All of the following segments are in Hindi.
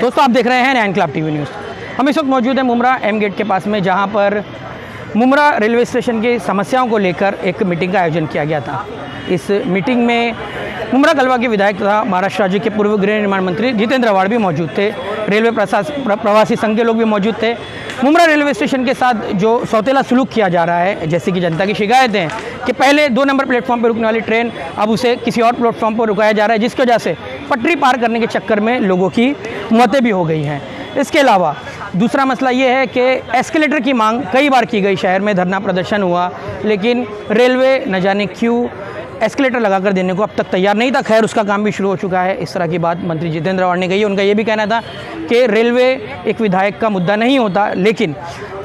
दोस्तों आप देख रहे हैं नैन क्लब टीवी न्यूज़। हम इस वक्त मौजूद हैं मुमरा एम गेट के पास में, जहां पर मुमरा रेलवे स्टेशन की समस्याओं को लेकर एक मीटिंग का आयोजन किया गया था। इस मीटिंग में मुमरा गलवा के विधायक तथा महाराष्ट्र राज्य के पूर्व गृह निर्माण मंत्री जितेंद्र आव्हाड भी मौजूद थे। रेलवे प्रवासी संघ के लोग भी मौजूद थे। मुमरा रेलवे स्टेशन के साथ जो सौतेला सलूक किया जा रहा है, जैसे कि जनता की शिकायतें हैं कि पहले 2 नंबर प्लेटफॉर्म पर रुकने वाली ट्रेन अब उसे किसी और प्लेटफॉर्म पर रुकाया जा रहा है, जिसकी वजह से पटरी पार करने के चक्कर में लोगों की मौतें भी हो गई हैं। इसके अलावा दूसरा मसला ये है कि एस्केलेटर की मांग कई बार की गई, शहर में धरना प्रदर्शन हुआ, लेकिन रेलवे न जाने क्यों एस्केलेटर लगाकर देने को अब तक तैयार नहीं था। खैर, उसका काम भी शुरू हो चुका है। इस तरह की बात मंत्री जितेंद्र आव्हाड ने कही। उनका ये भी कहना था कि रेलवे एक विधायक का मुद्दा नहीं होता, लेकिन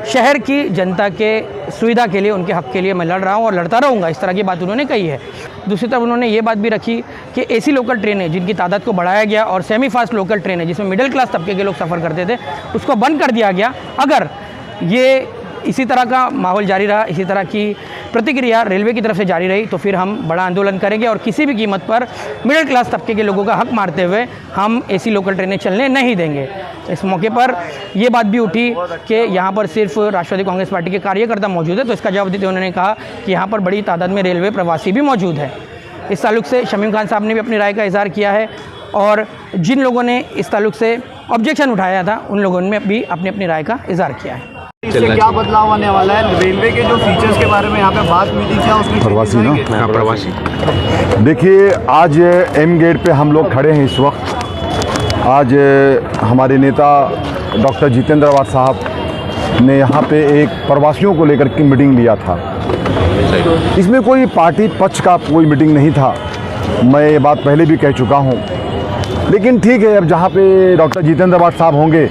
शहर की जनता के सुविधा के लिए, उनके हक के लिए मैं लड़ रहा हूँ और लड़ता रहूँगा। इस तरह की बात उन्होंने कही है। दूसरी तरफ उन्होंने ये बात भी रखी कि एसी लोकल ट्रेनें जिनकी तादाद को बढ़ाया गया और सेमी फास्ट लोकल ट्रेनें जिसमें मिडिल क्लास तबके के लोग सफ़र करते थे, उसको बंद कर दिया गया। अगर ये इसी तरह का माहौल जारी रहा, इसी तरह की प्रतिक्रिया रेलवे की तरफ से जारी रही, तो फिर हम बड़ा आंदोलन करेंगे और किसी भी कीमत पर मिडिल क्लास तबके के लोगों का हक मारते हुए हम एसी लोकल ट्रेनें चलने नहीं देंगे। इस मौके पर यह बात भी उठी कि यहाँ पर सिर्फ राष्ट्रवादी कांग्रेस पार्टी के कार्यकर्ता मौजूद है, तो इसका जवाब देते उन्होंने कहा कि यहाँ पर बड़ी तादाद में रेलवे प्रवासी भी मौजूद है। इस ताल्लुक से शमीम खान साहब ने भी अपनी राय का इजहार किया है और जिन लोगों ने इस ताल्लुक से ऑब्जेक्शन उठाया था, उन लोगों ने भी अपनी अपनी राय का इजहार किया है। इससे क्या बदलाव होने वाला है? रेलवे के जो फीचर्स के बारे में यहाँ पे बात हुई थी, क्या उसकी प्रवासी ना? हाँ, प्रवासी। देखिए, आज एम गेट पे हम लोग खड़े हैं इस वक्त। आज हमारे नेता डॉक्टर जितेंद्र आव्हाड साहब ने यहाँ पे एक प्रवासियों को लेकर की मीटिंग लिया था। इसमें कोई पार्टी पक्ष का कोई मीटिंग नहीं था, मैं ये बात पहले भी कह चुका हूँ। लेकिन ठीक है, अब जहाँ पे डॉक्टर जितेंद्र आव्हाड साहब होंगे,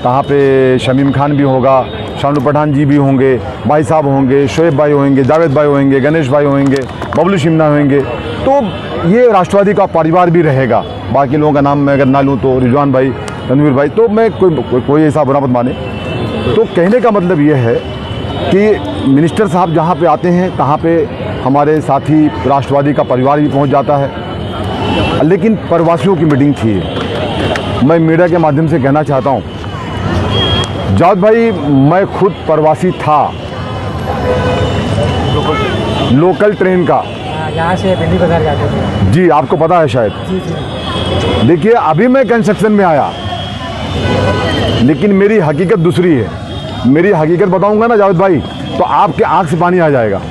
तहाँ पे शमीम खान भी होगा, शानू पठान जी भी होंगे, भाई साहब होंगे, शोएब भाई होंगे, जावेद भाई होंगे, गणेश भाई होंगे, बबलू शिमना होंगे, तो ये राष्ट्रवादी का परिवार भी रहेगा। बाकी लोगों का नाम मैं अगर ना लूँ तो रिजवान भाई, तनवीर भाई, तो मैं कोई ऐसा बुरा मत माने। तो कहने का मतलब ये है कि मिनिस्टर साहब जहाँ पे आते हैं, तहाँ पे हमारे साथी राष्ट्रवादी का परिवार भी पहुँच जाता है। लेकिन प्रवासियों की मीटिंग थी। मैं मीडिया के माध्यम से कहना चाहता हूँ, जावेद भाई, मैं खुद प्रवासी था लोकल ट्रेन का, यहाँ से भिंडी बाजार जाते थे। जी, आपको पता है शायद। जी। देखिए, अभी मैं कंस्ट्रक्शन में आया, लेकिन मेरी हकीकत दूसरी है। मेरी हकीकत बताऊंगा ना जावेद भाई, तो आपके आंख से पानी आ जाएगा।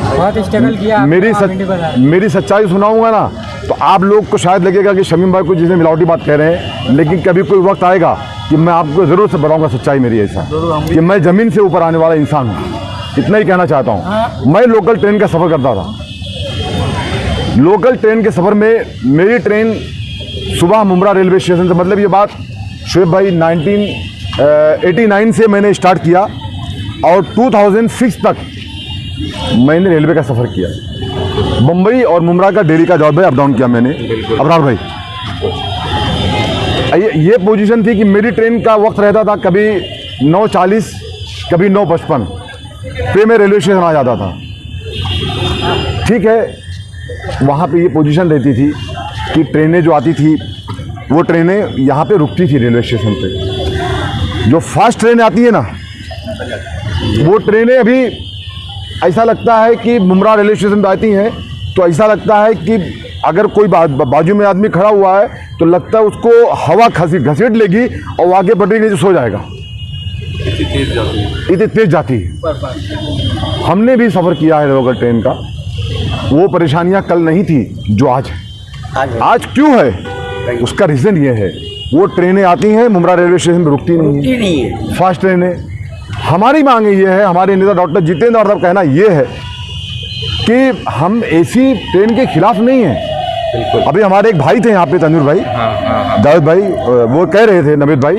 बहुत स्ट्रगल किया मेरी सच्चाई सुनाऊंगा ना, तो आप लोग को शायद लगेगा कि शमीम भाई को जिसे मिलावटी बात कह रहे हैं, लेकिन कभी कोई वक्त आएगा कि मैं आपको ज़रूर से बताऊंगा सच्चाई मेरी ऐसा कि मैं ज़मीन से ऊपर आने वाला इंसान हूँ। इतना ही कहना चाहता हूँ। मैं लोकल ट्रेन का सफ़र करता था। लोकल ट्रेन के सफ़र में मेरी ट्रेन सुबह मुमरा रेलवे स्टेशन से, मतलब ये बात शोएब भाई 1989 से मैंने स्टार्ट किया और 2006 तक मैंने रेलवे का सफ़र किया। बम्बई और मुमरा का डेली का जॉब है, अप डाउन किया मैंने। अबरार भाई, ये पोजीशन थी कि मेरी ट्रेन का वक्त रहता था कभी 9:40, कभी 9:55 पे मैं रेलवे स्टेशन आ जाता था। ठीक है, वहाँ पे ये पोजीशन रहती थी कि ट्रेनें जो आती थी, वो ट्रेनें यहाँ पे रुकती थी रेलवे स्टेशन पे। जो फास्ट ट्रेनें आती है ना, वो ट्रेनें अभी ऐसा लगता है कि मुमरा रेलवे स्टेशन पे आती हैं, तो ऐसा लगता है कि अगर कोई बाजू में आदमी खड़ा हुआ है तो लगता है उसको हवा घसीट लेगी और वो आगे पटरी नीचे सो जाएगा, इतनी तेज जाती है। हमने भी सफ़र किया है लोकल ट्रेन का। वो परेशानियां कल नहीं थी जो आज है। आज क्यों है? उसका रीज़न ये है, वो ट्रेनें आती हैं, मुमरा रेलवे स्टेशन पर रुकती नहीं है, फास्ट ट्रेनें। हमारी मांग ये है, हमारे नेता डॉक्टर जितेंद्र आव्हाड का कहना ये है कि हम एसी ट्रेन के खिलाफ नहीं हैं। अभी हमारे एक भाई थे यहाँ पे, तनवीर भाई, जावेद भाई, वो कह रहे थे, नवीद भाई,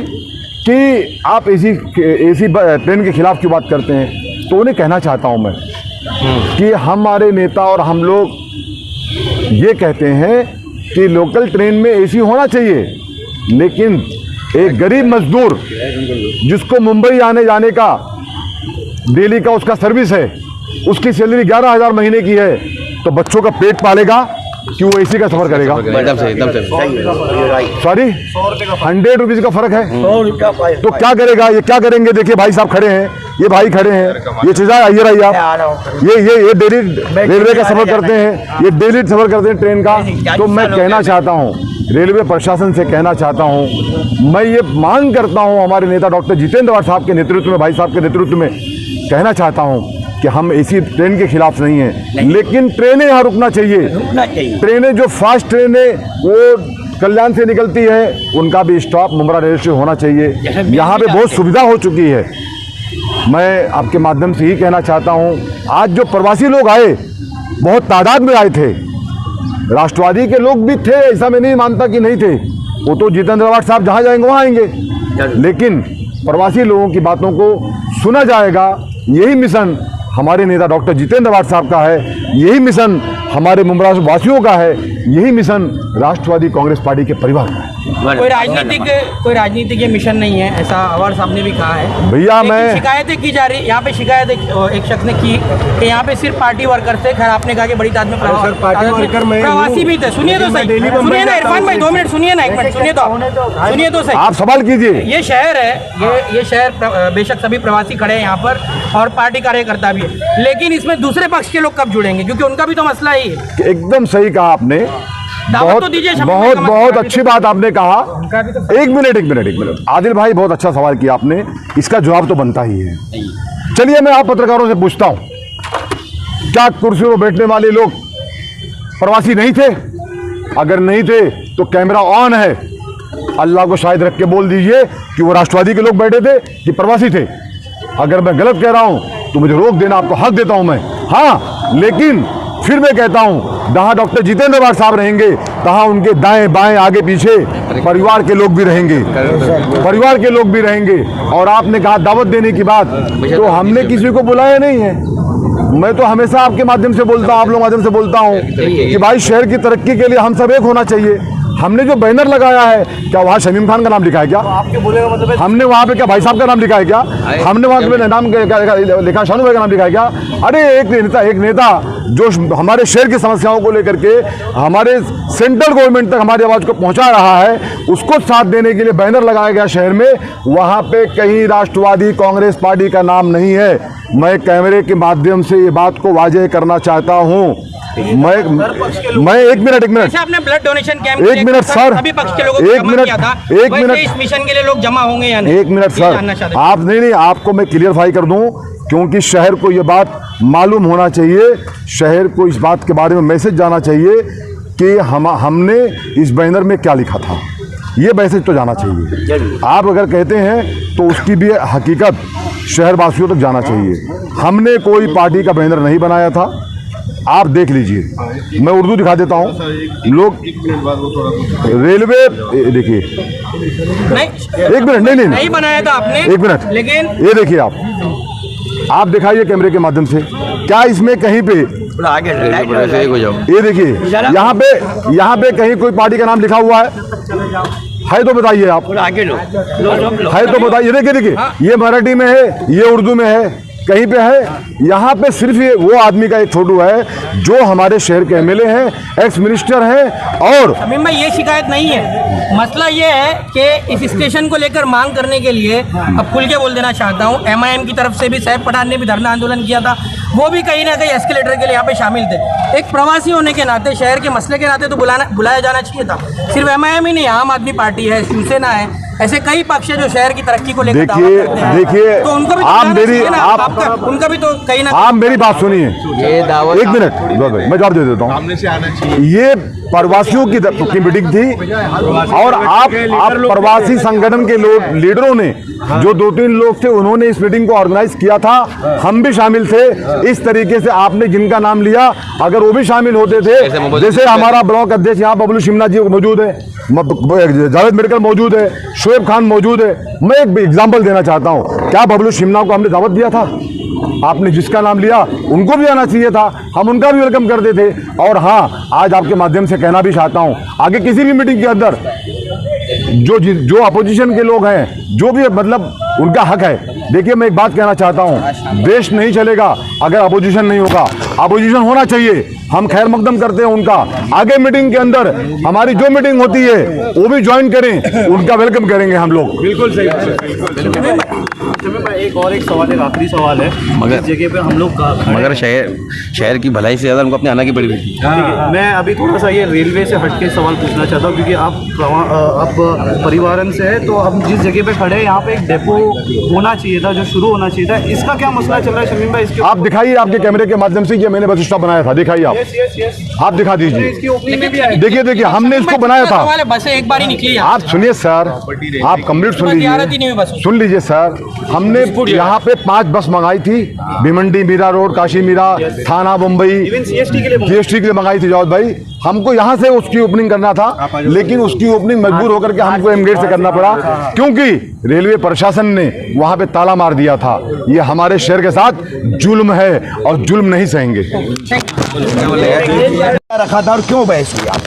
कि आप एसी ट्रेन के खिलाफ क्यों बात करते हैं। तो उन्हें कहना चाहता हूँ मैं कि हमारे नेता और हम लोग ये कहते हैं कि लोकल ट्रेन में एसी होना चाहिए, लेकिन एक गरीब मजदूर जिसको मुंबई आने जाने का डेली का उसका सर्विस है, उसकी सैलरी 11,000 महीने की है, तो बच्चों का पेट पालेगा, कि वो एसी का सफर करेगा? एकदम सही। सॉरी, 100 रुपीज का फर्क है तो क्या करेगा? ये क्या करेंगे? देखिए भाई साहब खड़े हैं, ये भाई खड़े हैं, ये चीज़ आइए रही आप, ये डेली रेलवे का सफर करते हैं, ये डेली सफर करते हैं ट्रेन का। तो मैं कहना चाहता हूँ, रेलवे प्रशासन से कहना चाहता हूँ, मैं ये मांग करता हूँ हमारे नेता डॉक्टर जितेंद्र अवाड साहब के नेतृत्व में, भाई साहब के नेतृत्व में कहना चाहता हूँ कि हम एसी ट्रेन के खिलाफ नहीं हैं, लेकिन ट्रेनें यहाँ रुकना चाहिए। ट्रेनें जो फास्ट ट्रेनें वो कल्याण से निकलती है, उनका भी स्टॉप मुमरा रेल से होना चाहिए। यहाँ पे बहुत सुविधा हो चुकी है। मैं आपके माध्यम से ही कहना चाहता हूँ, आज जो प्रवासी लोग आए, बहुत तादाद में आए थे, राष्ट्रवादी के लोग भी थे, ऐसा मैं नहीं मानता कि नहीं थे, वो तो जितेंद्र अवाड साहब जहाँ जाएंगे वहाँ आएंगे, लेकिन प्रवासी लोगों की बातों को सुना जाएगा। यही मिशन हमारे नेता डॉक्टर जितेंद्र अवाड साहब का है, यही मिशन हमारे मुमरा वासियों का है, यही मिशन राष्ट्रवादी कांग्रेस पार्टी के परिवार का है। कोई राजनीतिक ये मिशन नहीं है, ऐसा अवाड साहब ने भी कहा है। भैया मैं शिकायतें की जा रही, यहाँ पे शिकायत एक शख्स ने की कि यहाँ पे सिर्फ पार्टी वर्कर थे। खैर आपने कहा कि बड़ी तादाद में प्रवासी भी थे। सुनिए तो सही, सुनिए ना इरफान भाई, 2 मिनट सुनिए ना, 1 मिनट सुनिए तो सही। आप सवाल कीजिए। ये शहर है, ये शहर बेशक सभी प्रवासी खड़े हैं यहाँ पर और पार्टी कार्यकर्ता भी है, लेकिन इसमें दूसरे पक्ष के लोग कब जुड़ेंगे? क्योंकि उनका भी तो मसला ही है। एकदम सही कहा आपने, बहुत अच्छी बात आपने कहा। एक मिनट आदिल भाई, बहुत अच्छा सवाल किया आपने, इसका जवाब तो बनता ही है। चलिए मैं आप पत्रकारों से पूछता हूं, क्या कुर्सी पर बैठने वाले लोग प्रवासी नहीं थे? अगर नहीं थे तो कैमरा ऑन है, अल्लाह को शायद रख के बोल दीजिए कि वो राष्ट्रवादी के लोग बैठे थे कि प्रवासी थे। अगर मैं गलत कह रहा हूं तो मुझे रोक देना, आपको हक देता हूं मैं। हाँ, लेकिन फिर मैं कहता हूं, जहां डॉक्टर जितेंद्र अवाड साहब रहेंगे, तहां उनके दाएं बाएं आगे पीछे परिवार के लोग भी रहेंगे, परिवार के लोग भी रहेंगे। और आपने कहा दावत देने की बात, तो हमने किसी को बुलाया नहीं है। मैं तो हमेशा आपके माध्यम से बोलता हूं, आप लोग माध्यम से बोलता हूं कि भाई शहर की तरक्की के लिए हम सब एक होना चाहिए। हमने जो बैनर लगाया है, क्या वहाँ शमीम खान का नाम लिखा है क्या? आपके बोले का मतलब हमने वहाँ पे क्या भाई साहब का नाम लिखा है क्या? हमने वहाँ पे नाम लिखा, शानू भाई का नाम लिखा है क्या? अरे एक नेता जो हमारे शहर की समस्याओं को लेकर के हमारे सेंट्रल गवर्नमेंट तक हमारी आवाज़ को पहुँचा रहा है, उसको साथ देने के लिए बैनर लगाया गया शहर में, वहाँ पे कहीं राष्ट्रवादी कांग्रेस पार्टी का नाम नहीं है। मैं कैमरे के माध्यम से ये बात को वाज़ेह करना चाहता हूँ। मैं एक मिनट आपने ब्लड डोनेशन कैंप, एक मिनट सर, सभी पक्ष के लोगों को एक मिनट इस मिशन के लिए लोग जमा होंगे या नहीं? एक मिनट सर, आप नहीं, आपको मैं क्लियरफाई कर दूं, क्योंकि शहर को ये बात मालूम होना चाहिए, शहर को इस बात के बारे में मैसेज जाना चाहिए कि हमने इस बैनर में क्या लिखा था, ये मैसेज तो जाना चाहिए। आप अगर कहते हैं तो उसकी भी हकीकत शहर वासियों तक जाना चाहिए। हमने कोई पार्टी का बैनर नहीं बनाया था, आप देख लीजिए, मैं उर्दू दिखा देता हूँ। लोग रेलवे देखिए, एक मिनट नहीं बनाया था आपने, एक मिनट, लेकिन ये देखिए आप दिखाइए कैमरे के माध्यम से, क्या इसमें कहीं पे ये देखिए यहाँ पे कहीं कोई पार्टी का नाम लिखा हुआ है तो बताइए आप, है तो बताइए। देखिए ये मराठी में है, ये उर्दू में है, कहीं पे है? यहाँ पे सिर्फ ये वो आदमी का एक फोटो है जो हमारे शहर के एमएलए हैं, एक्स मिनिस्टर हैं। और अमीन भाई, ये शिकायत नहीं है, मसला ये है कि इस स्टेशन को लेकर मांग करने के लिए, अब खुल के बोल देना चाहता हूँ, MIM की तरफ से भी सैफ पठान ने भी धरना आंदोलन किया था, वो भी कहीं ना कहीं एस्केलेटर के लिए यहाँ पे शामिल थे। एक प्रवासी होने के नाते, शहर के मसले के नाते तो बुलाया जाना चाहिए था। सिर्फ MIM ही नहीं, आम आदमी पार्टी है, शिवसेना है, ऐसे कई पक्ष है जो शहर की तरक्की को लेकर देखिए तो उनको भी उनका भी तो कहीं ना, आप मेरी बात सुनिए, एक मिनट मैं जवाब दे देता हूँ। ये प्रवासियों की मीटिंग थी और आप प्रवासी संगठन के लीडरों ने, जो 2-3 लोग थे, उन्होंने इस मीटिंग को ऑर्गेनाइज किया था, हम भी शामिल थे। इस तरीके से आपने जिनका नाम लिया, अगर वो भी शामिल होते थे, जैसे हमारा ब्लॉक अध्यक्ष यहाँ बबलू शिमला जी मौजूद है, जावेद मेडिकल मौजूद है, शोएब खान मौजूद है। मैं एक एग्जाम्पल देना चाहता हूँ, क्या बबलू शिमला को हमने दावत दिया था? आपने जिसका नाम लिया उनको भी आना चाहिए था, हम उनका भी वेलकम करते थे। और हाँ, आज आपके माध्यम से कहना भी चाहता हूँ, आगे किसी भी मीटिंग के अंदर जो अपोजिशन के लोग हैं, जो भी मतलब उनका हक है। देखिए मैं एक बात कहना चाहता हूँ, देश नहीं चलेगा अगर अपोजिशन नहीं होगा, अपोजिशन होना चाहिए, हम खैर मकदम करते हैं उनका। आगे मीटिंग के अंदर हमारी जो मीटिंग होती है वो भी ज्वाइन करें, उनका वेलकम करेंगे हम लोग। बिल्कुल सही। एक सवाल है, आखिरी सवाल है। मगर- इस जगह पे हम लोग मगर शहर की भलाई से ज़्यादा उनको अपने आना की पड़ी हुई थी। मैं अभी थोड़ा सा ये रेलवे से हटके सवाल पूछना चाहता हूँ, क्योंकि आप परिवारन से है, तो हम जिस जगह पे खड़े हैं यहाँ पे एक डेपो होना चाहिए था, जो शुरू होना चाहिए था। इसका क्या मसला चल रहा है शमीम भाई? इसके आप दिखाइए आपके कैमरे के माध्यम से, ये मैंने बस स्टॉप बनाया था, दिखाइए आप। यस आप दिखा दीजिए। इसकी ओपनिंग में भी आए। देखिए हमने इसको बनाया था। बसें एक बार ही निकली आप सुनिए सर, आप कंप्लीट सुन लीजिए, सुन लीजिए सर। हमने यहाँ पे 5 बस मंगाई थी, भिमंडी मीरा रोड, काशी मीरा, थाना मुंबई, CST के लिए जीएसटी के लिए मंगाई थी जावेद भाई। हमको यहाँ से उसकी ओपनिंग करना था, लेकिन उसकी ओपनिंग मजबूर होकर के हमको एम गेट से करना पड़ा, क्योंकि रेलवे प्रशासन ने वहाँ पे ताला मार दिया था। ये हमारे शहर के साथ जुल्म है और जुल्म नहीं सहेंगे। रखा था और क्यों बहस हुई आप?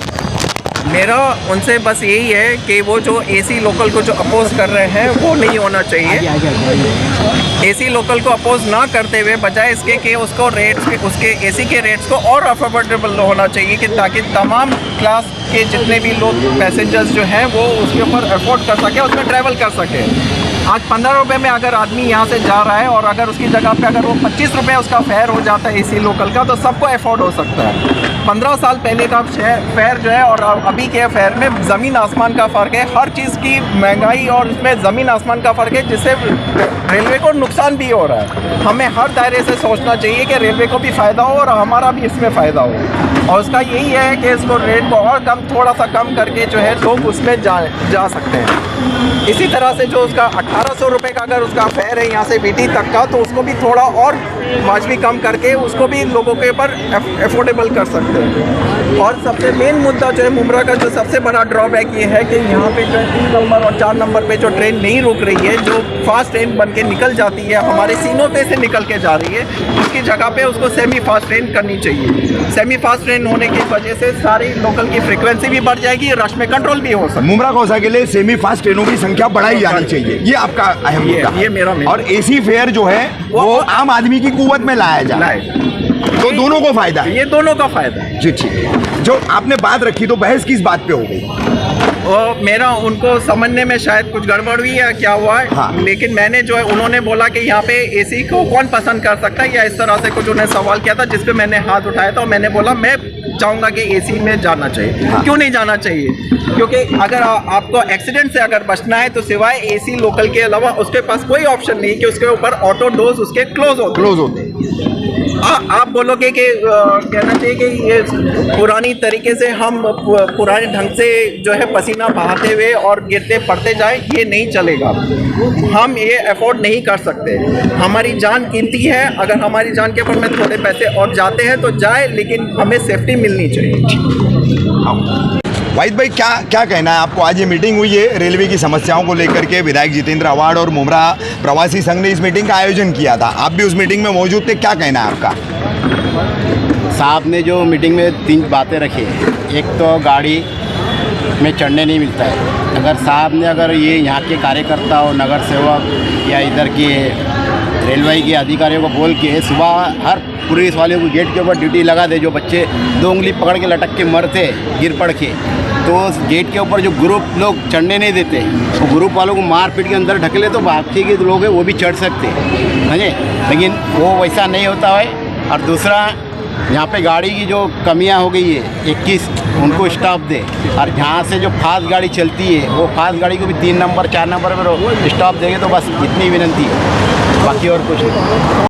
मेरा उनसे बस यही है कि वो जो एसी लोकल को जो अपोज कर रहे हैं वो नहीं होना चाहिए। एसी लोकल को अपोज ना करते हुए बजाय इसके कि उसको रेट्स, उसके एसी के रेट्स को और अफोर्डेबल होना चाहिए, कि ताकि तमाम क्लास के जितने भी लोग पैसेंजर्स जो हैं वो उसके ऊपर अफोर्ड कर सके, उसमें ट्रैवल कर सके। आज 15 रुपये में अगर आदमी यहाँ से जा रहा है और अगर उसकी जगह पे अगर वो 25 रुपये उसका फेयर हो जाता है एसी लोकल का, तो सबको अफोर्ड हो सकता है। 15 साल पहले का फेयर जो है और अभी के फेयर में ज़मीन आसमान का फ़र्क है। हर चीज़ की महंगाई और इसमें ज़मीन आसमान का फ़र्क है, जिससे रेलवे को नुकसान भी हो रहा है। हमें हर दायरे से सोचना चाहिए कि रेलवे को भी फ़ायदा हो और हमारा भी इसमें फ़ायदा हो, और उसका यही है कि इसको रेट को और थोड़ा सा कम करके जो है लोग उसमें जा सकते हैं। इसी तरह से जो उसका 1800 रुपये का अगर उसका फेयर है यहाँ से बीटी तक का, तो उसको भी थोड़ा और वाजबी कम करके उसको भी लोगों के ऊपर अफोर्डेबल कर सकते हैं। और सबसे मेन मुद्दा जो है मुमरा का, जो सबसे बड़ा ड्रॉबैक ये है कि यहाँ पे जो 3 नंबर और 4 नंबर पे जो ट्रेन नहीं रुक रही है, जो फास्ट ट्रेन बन के निकल जाती है, हमारे सीनों पे से निकल के जा रही है, उसकी जगह पे उसको सेमी फास्ट ट्रेन करनी चाहिए। सेमी फास्ट ट्रेन होने की वजह से सारी लोकल की फ्रिक्वेंसी भी बढ़ जाएगी, रश में कंट्रोल भी हो सकता है। मुमरा कोसा के लिए सेमी फास्ट ट्रेनों की संख्या बढ़ाई जानी चाहिए, ये आपका अहम मुद्दा है। ये मेरा और एसी फेयर जो है वो आम आदमी की कुव्वत में लाया जाए, तो दोनों को फायदा है। ये दोनों का फायदा है जी ठीक। जो आपने बात रखी, तो बहस किस बात पे हो गई? और मेरा उनको समझने में शायद कुछ गड़बड़ हुई है, क्या हुआ है। हाँ। लेकिन मैंने जो है, उन्होंने बोला कि यहाँ पे एसी को कौन पसंद कर सकता है, या इस तरह से कुछ उन्हें सवाल किया था, जिस पे मैंने हाथ उठाया था और मैंने बोला मैं चाहूँगा कि एसी में जाना चाहिए। हाँ। क्यों नहीं जाना चाहिए? क्योंकि अगर आपको एक्सीडेंट से अगर बचना है, तो सिवाय एसी लोकल के अलावा उसके पास कोई ऑप्शन नहीं कि उसके ऊपर ऑटो डोर्स उसके क्लोज होते हैं। आप बोलोगे कि कहना चाहिए कि ये पुरानी तरीके से हम पुराने ढंग से जो है पसीना बहाते हुए और गिरते पड़ते जाए, ये नहीं चलेगा। हम ये अफोर्ड नहीं कर सकते। हमारी जान कीमती है, अगर हमारी जान के ऊपर में थोड़े पैसे और जाते हैं तो जाए, लेकिन हमें सेफ्टी मिलनी चाहिए। वाहिद भाई, क्या कहना है आपको? आज ये मीटिंग हुई है रेलवे की समस्याओं को लेकर के, विधायक जितेंद्र अवार्ड और मुमरा प्रवासी संघ ने इस मीटिंग का आयोजन किया था, आप भी उस मीटिंग में मौजूद थे, क्या कहना है आपका? साहब ने जो मीटिंग में 3 बातें रखी, एक तो गाड़ी में चढ़ने नहीं मिलता है। अगर साहब ने अगर ये यहाँ के कार्यकर्ता और नगर सेवक या इधर के रेलवे के अधिकारियों को बोल के सुबह हर पुलिस वाले को गेट के ऊपर ड्यूटी लगा दे, जो बच्चे 2 उंगली पकड़ के लटक के मरते गिर पड़ के, तो उस गेट के ऊपर जो ग्रुप लोग चढ़ने नहीं देते, वो ग्रुप वालों को मार पीट के अंदर ढकेले तो बाकी के लोग हैं वो भी चढ़ सकते हैं, समझे। लेकिन वो वैसा नहीं होता है। और दूसरा, यहाँ पे गाड़ी की जो कमियां हो गई है 21, उनको स्टॉप दे। और जहाँ से जो फास्ट गाड़ी चलती है, वो फास्ट गाड़ी को भी 3 नंबर 4 नंबर पर स्टॉप देंगे, तो बस इतनी विनती है, बाकी और कुछ नहीं।